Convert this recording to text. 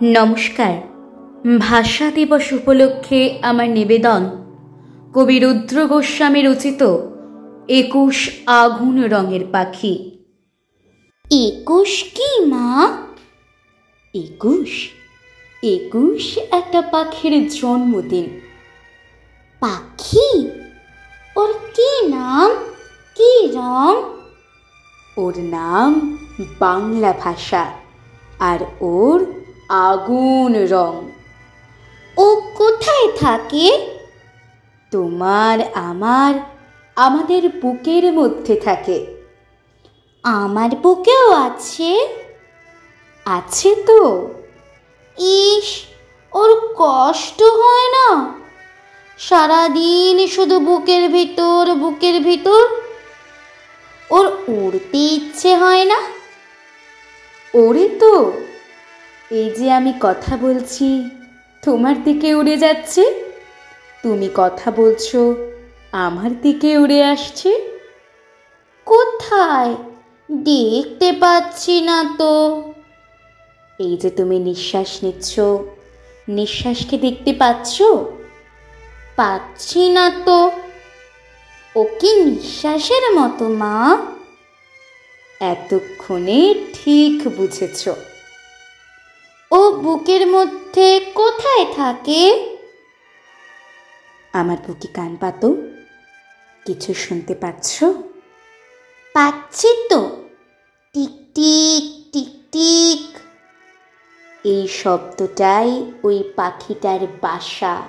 নমস্কার। ভাষা দিবস উপলক্ষে আমার নিবেদন কবি রুদ্র গোস্বামী রচিত ২১ আগুন রঙের পাখি। ২১ কি মা? ২১ একটা পাখির জন্মদিন। পাখি? ওর কি নাম, কি রং? ওর নাম বাংলা ভাষা, আর ওর আগুন রং। ও কোথায় থাকে? তোমার আমাদের বুকের মধ্যে থাকে। আমার বুকেও আছে? আছে তো। ইস, ওর কষ্ট হয় না? সারাদিন শুধু বুকের ভিতর। ওর উড়তে ইচ্ছে হয় না? ওরে তো, এই যে আমি কথা বলছি তোমার দিকে উড়ে যাচ্ছে, তুমি কথা বলছো আমার দিকে উড়ে আসছে। কোথায়? দেখতে পাচ্ছি না তো। এই যে তুমি নিঃশ্বাস নিচ্ছ, নিঃশ্বাসকে দেখতে পাচ্ছ? পাচ্ছি না তো। ও কি নিঃশ্বাসের মতো মা? এতক্ষণে ঠিক বুঝেছ। ও বুকের মধ্যে কোথায় থাকে? আমার বুকে কান পাতো, কিছু শুনতে পাচ্ছ? পাচ্ছি তো, টিক টিক টিক টিক। এই শব্দটাই ওই পাখিটার বাসা।